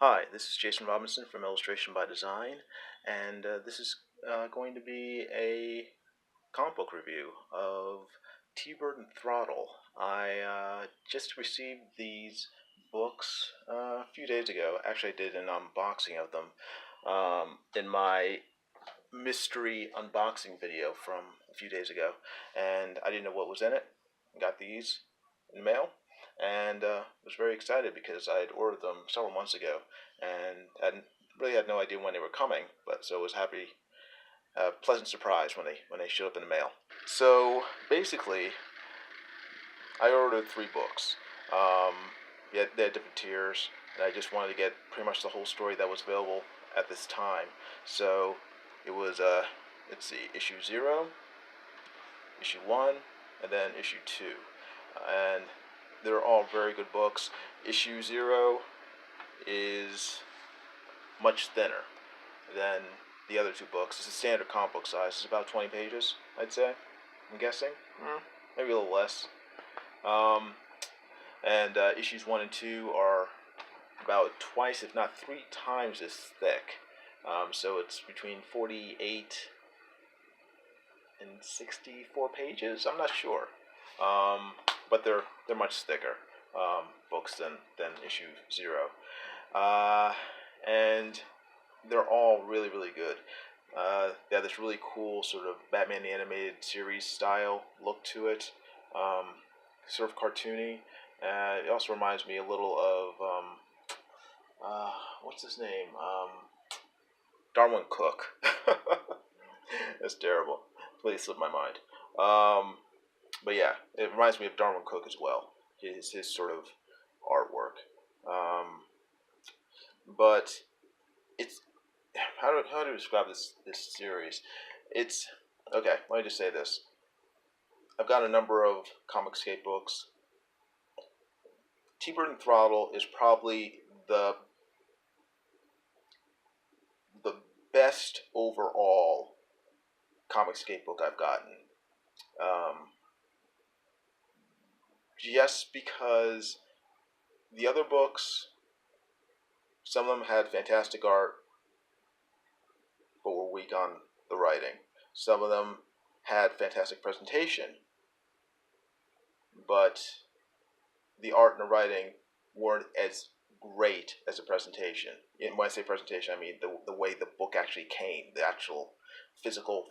Hi, this is Jason Robinson from Illustration by Design, and this is going to be a comic book review of T-Bird and Throttle. I just received these books a few days ago. Actually, I did an unboxing of them in my mystery unboxing video from a few days ago, and I didn't know what was in it. Got these in the mail, and was very excited because I had ordered them several months ago, and really had no idea when they were coming. But so was happy, pleasant surprise when they showed up in the mail. So basically, I ordered three books. Um, they had different tiers, and I just wanted to get pretty much the whole story that was available at this time. So it was let's see, issue 0, issue 1, and then issue 2, and they're all very good books. Issue 0 is much thinner than the other two books. It's a standard comic book size. It's about 20 pages, I'd say. I'm guessing, maybe a little less. Um, and issues 1 and 2 are about twice, if not 3 times as thick. So it's between 48 and 64 pages. I'm not sure, but they're much thicker books than issue 0, and they're all really really good. They have this really cool sort of Batman the Animated Series style look to it, sort of cartoony. It also reminds me a little of what's his name? Darwin Cook. That's terrible. Please slip my mind. But yeah, it reminds me of Darwin Cook as well. His sort of artwork. But it's how to describe this series? It's okay. Let me just say this. I've got a number of COMICSGATE books. T-Bird and Throttle is probably the best overall COMICSGATE book I've gotten. Just because the other books, some of them had fantastic art, but were weak on the writing. Some of them had fantastic presentation, but the art and the writing weren't as great as the presentation. And when I say presentation, I mean the way the book actually came, the actual physical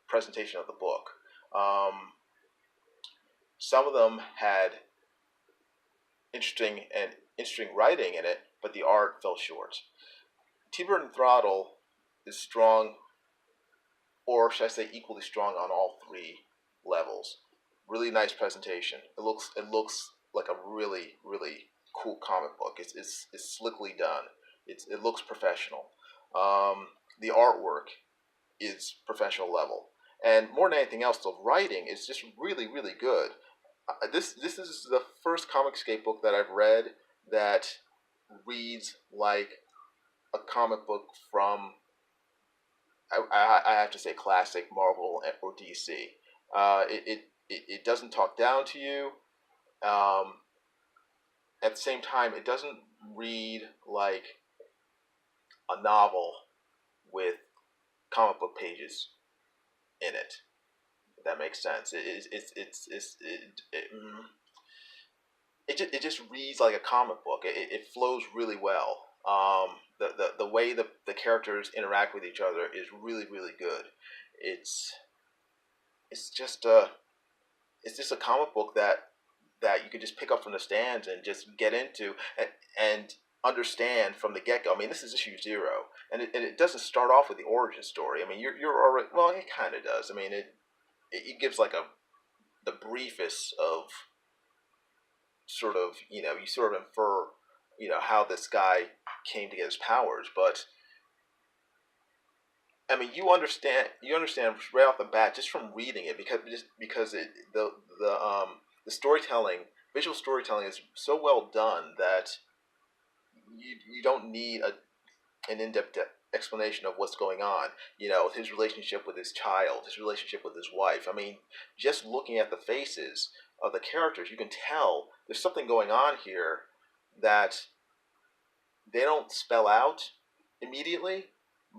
presentation of the book. Some of them had interesting writing in it, but the art fell short. T-Bird and Throttle is strong, or should I say equally strong, on all three levels. Really nice presentation. It looks like a really cool comic book. It's slickly done. It looks professional. The artwork is professional level, and more than anything else, the writing is just really good. This is the first COMICSGATE book that I've read that reads like a comic book from, I have to say, classic Marvel or DC. It doesn't talk down to you. At the same time, it doesn't read like a novel with comic book pages in it. If that makes sense. It just reads like a comic book. It flows really well. The way the characters interact with each other is really good. It's it's just a it's just a comic book that you could just pick up from the stands and just get into and understand from the get go. I mean, this is issue 0, and it doesn't start off with the origin story. I mean, you're already, well, it kind of does. I mean, it gives like the briefest of sort of, you sort of infer, how this guy came to get his powers, but I mean, you understand right off the bat just from reading it, because the storytelling, visual storytelling, is so well done that you don't need an in-depth explanation of what's going on. His relationship with his child, his relationship with his wife. I mean, just looking at the faces of the characters, you can tell there's something going on here that they don't spell out immediately,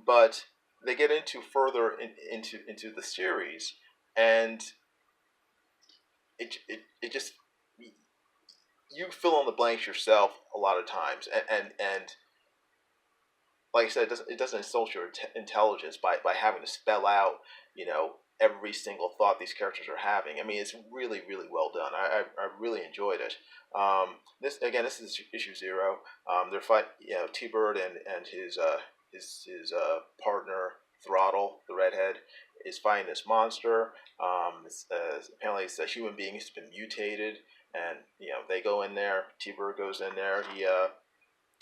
but they get into further into the series, and it just, you fill in the blanks yourself a lot of times, and like I said, it doesn't insult your intelligence by having to spell out, every single thought these characters are having. I mean, it's really, really well done. I really enjoyed it. This is issue 0. They're fight, T-Bird and his partner Throttle, the redhead, is fighting this monster. Apparently, it's a human being who's been mutated, and they go in there. T-Bird goes in there.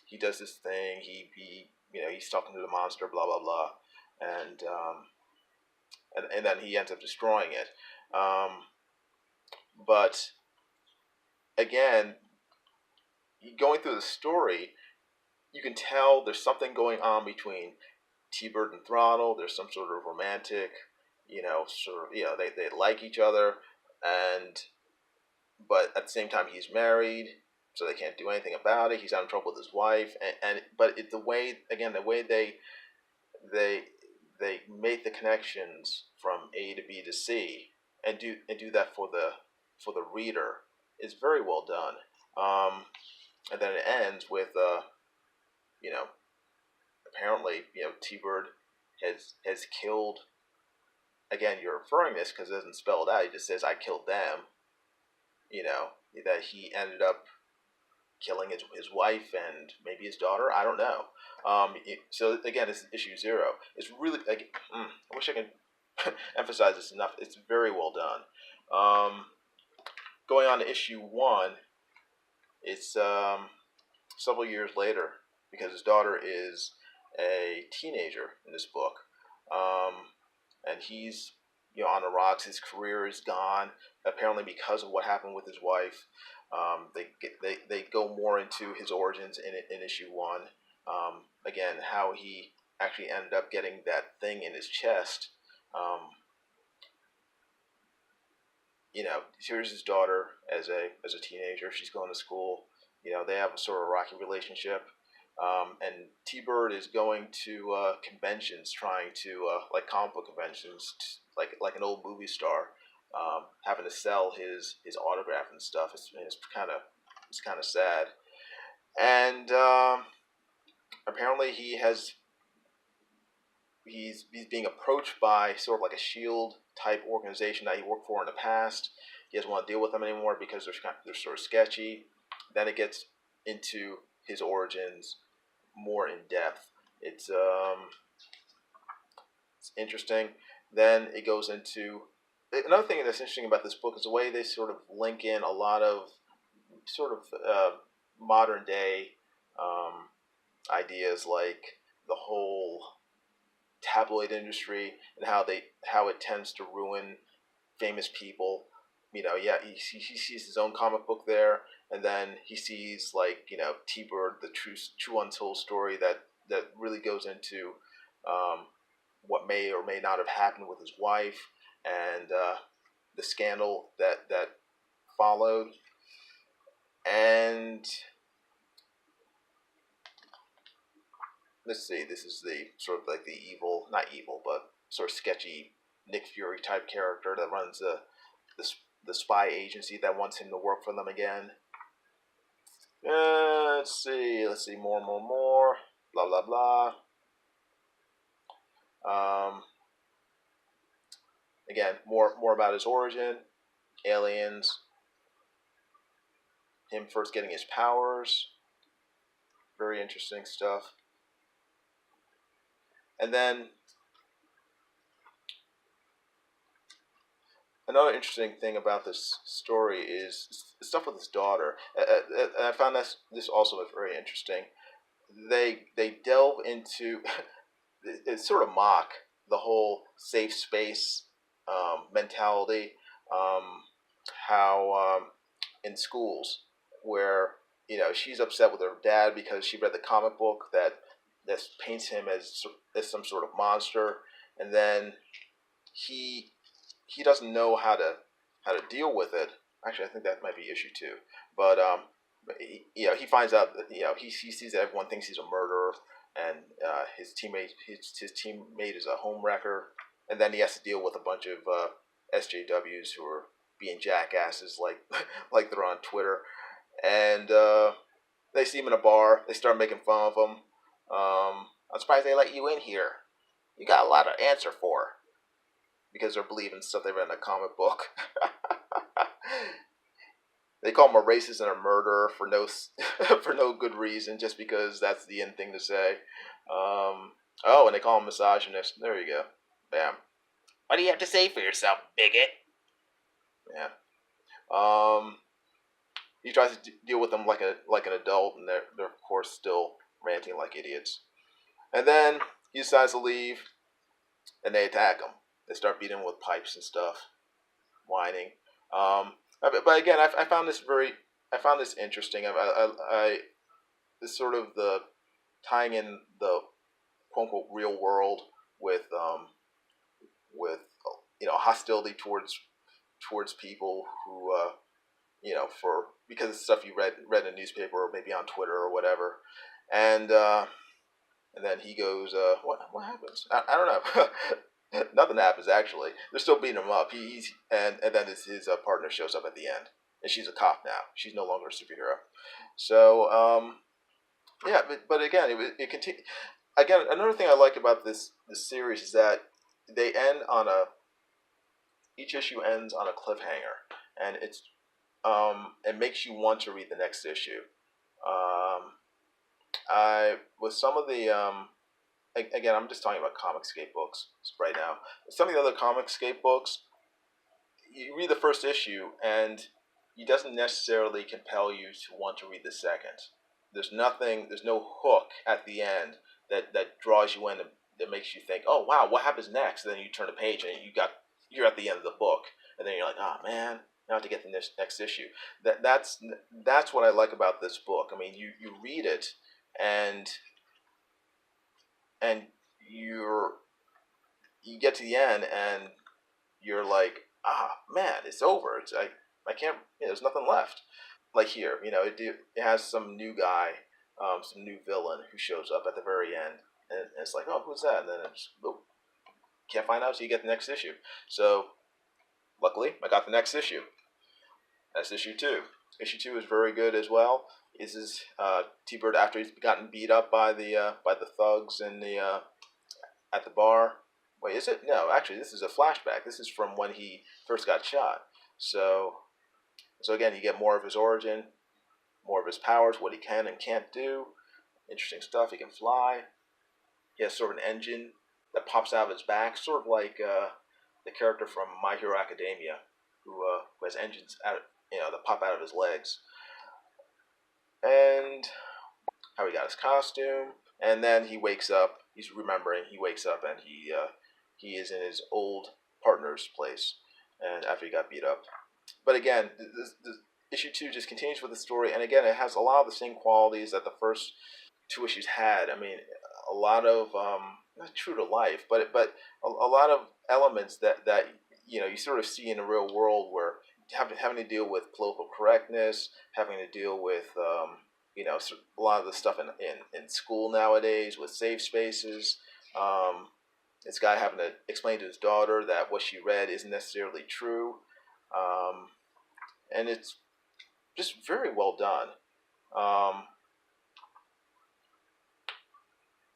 He does this thing. He's talking to the monster. Blah blah blah, and and then he ends up destroying it. But again, going through the story, you can tell there's something going on between T-Bird and Throttle. There's some sort of romantic, they like each other, and but at the same time he's married, so they can't do anything about it. He's having trouble with his wife, but the way they make the connections from A to B to C, and do that for the reader, is very well done. And then it ends with you know apparently T-Bird has killed. Again, you're referring this because it doesn't spell it out. He just says, "I killed them." That he ended up killing his wife and maybe his daughter. I don't know. So again, this is issue 0. It's really I wish I could emphasize this enough. It's very well done. Going on to issue 1, it's several years later, because his daughter is a teenager in this book, and he's on the rocks. His career is gone, apparently because of what happened with his wife. They go more into his origins in issue 1. Again, how he actually ended up getting that thing in his chest. Here's his daughter as a teenager. She's going to school. They have a sort of rocky relationship. And T-Bird is going to conventions, trying to like comic book conventions, like an old movie star, having to sell his autograph and stuff. It's kind of sad. And apparently he's being approached by sort of like a shield type organization that he worked for in the past. He doesn't want to deal with them anymore because they're sort of sketchy. Then it gets into his origins more in depth. It's interesting. Then it goes into another thing that's interesting about this book is the way they sort of link in a lot of sort of modern day ideas, like the whole tabloid industry and how it tends to ruin famous people. He sees his own comic book there, and then he sees T-Bird, the true untold story that really goes into what may or may not have happened with his wife, and the scandal that followed. And let's see, this is the sort of like the evil, not evil, but sort of sketchy Nick Fury type character that runs the spy agency that wants him to work for them again. Let's see, more, blah blah blah. Again, more about his origin, aliens, him first getting his powers. Very interesting stuff. And then another interesting thing about this story is the stuff with his daughter. I found this also is very interesting. They delve into it, sort of mock the whole safe space mentality. How in schools where she's upset with her dad because she read the comic book that paints him as some sort of monster, and then he doesn't know how to deal with it. Actually, I think that might be issue 2. But he finds out that he sees that everyone thinks he's a murderer, and his teammate is a home wrecker, and then he has to deal with a bunch of SJWs who are being jackasses like like they're on Twitter, and they see him in a bar. They start making fun of him. I'm surprised they let you in here. You got a lot to answer for, because they're believing stuff they read in a comic book. They call him a racist and a murderer for no for no good reason, just because that's the end thing to say. Oh, and they call him misogynist. There you go. Bam. What do you have to say for yourself, bigot? Yeah. He tries to deal with them like an adult, and they're of course still ranting like idiots. And then he decides to leave, and they attack him. They start beating him with pipes and stuff, whining. But again, I found this interesting. This sort of the tying in the quote unquote real world with hostility towards people who for because of stuff you read in a newspaper or maybe on Twitter or whatever, and then he goes, what happens? I don't know. Nothing happens actually. They're still beating him up. And then his partner shows up at the end, and she's a cop now. She's no longer a superhero. So yeah, but again, it continues. Again, another thing I like about this series is that they end on each issue ends on a cliffhanger, and it makes you want to read the next issue. I with some of the again, I'm just talking about COMICSGATE books right now. Some of the other COMICSGATE books, you read the first issue and it doesn't necessarily compel you to want to read the second. There's no hook at the end that draws you in, that makes you think, oh wow, what happens next? And then you turn the page and you're at the end of the book, and then you're like, oh man, now I have to get the next issue. That's what I like about this book. I mean, you read it, and you get to the end and you're like, man, it's over. I can't. There's nothing left. Like here, it has some new guy, some new villain who shows up at the very end, and it's like, oh, who's that? And then it's can't find out until you get the next issue. So luckily, I got the next issue. That's issue 2. Issue 2 is very good as well. This is T-Bird after he's gotten beat up by the thugs in the at the bar. Wait, is it? No, actually, this is a flashback. This is from when he first got shot. So again, you get more of his origin, more of his powers, what he can and can't do. Interesting stuff. He can fly. He has sort of an engine that pops out of his back, sort of like the character from My Hero Academia, who has engines that pop out of his legs. And how he got his costume, and then he wakes up. He's remembering. He wakes up and he is in his old partner's place, and after he got beat up. But again, this issue 2 just continues with the story, and again, it has a lot of the same qualities that the first 2 issues had. I mean, a lot of not true to life, but a lot of elements that you sort of see in the real world, where having to deal with political correctness, having to deal with a lot of the stuff in school nowadays with safe spaces. This guy having to explain to his daughter that what she read isn't necessarily true, and it's just very well done.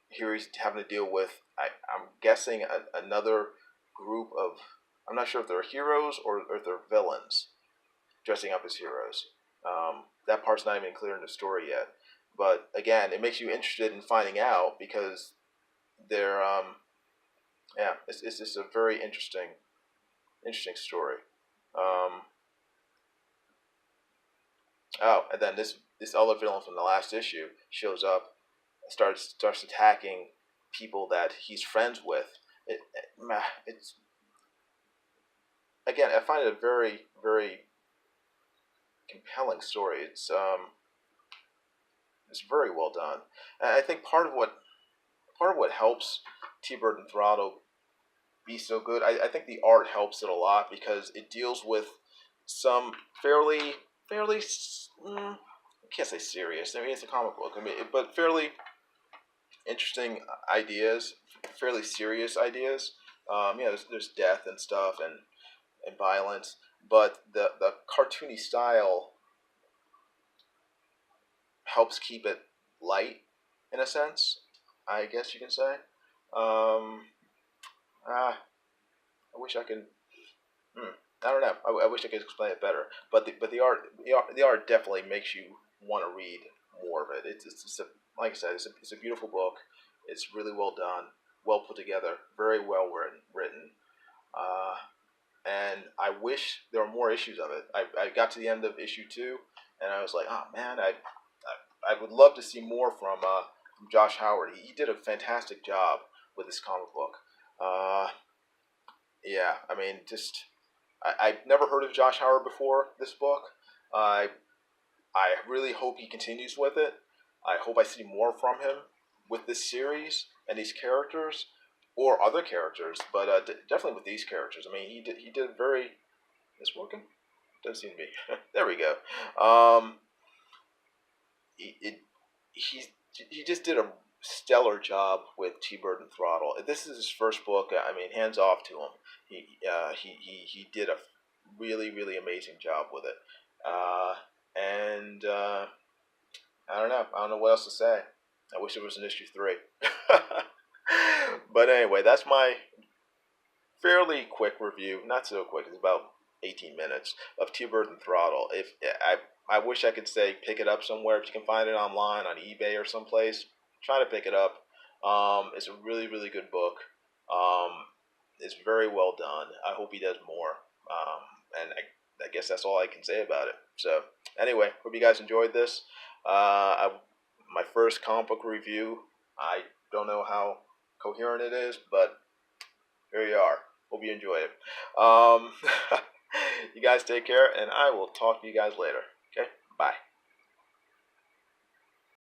Here he's having to deal with, I'm guessing, another group of, I'm not sure if they're heroes or if they're villains dressing up as heroes. That part's not even clear in the story yet. But again, it makes you interested in finding out, because they're, it's just a very interesting story. And then this other villain from the last issue shows up, starts attacking people that he's friends with. It's again, I find it a very, very compelling story. It's very well done, and I think part of what helps T-Bird and Throttle be so good, I think the art helps it a lot, because it deals with some fairly can't say serious. I mean, it's a comic book. I mean, but fairly interesting ideas, fairly serious ideas. There's death and stuff and violence, but the cartoony style helps keep it light in a sense, I guess you can say. Um, I wish I could. Hmm, I don't know. I wish I could explain it better. But the art definitely makes you want to read more of it. It's a, like I said, it's a beautiful book. It's really well done, well put together, very well written. Uh, and I wish there were more issues of it. I got to the end of issue 2, and I was like, oh man, I would love to see more from Josh Howard. He did a fantastic job with this comic book. Uh, yeah, I mean, just I've never heard of Josh Howard before this book. I I really hope he continues with it. I hope I see more from him with this series and these characters, or other characters, but definitely with these characters. I mean, he did very. It's working. Doesn't seem to be. There we go. Um, he, it, he's he just did a stellar job with T Bird and Throttle. This is his first book. I mean, hands off to him. He did a really amazing job with it. And I don't know. I don't know what else to say. I wish it was an issue 3. But anyway, that's my fairly quick review. Not so quick. It's about 18 minutes of T-Bird and Throttle. If I wish I could say pick it up somewhere. If you can find it online on eBay or someplace, try to pick it up. It's a really good book. Um, it's very well done. I hope he does more. And I guess that's all I can say about it. So anyway, hope you guys enjoyed this. My first comic book review. I don't know how coherent it is, but here you are. Hope you enjoy it. You guys take care, and I will talk to you guys later. Okay? Bye.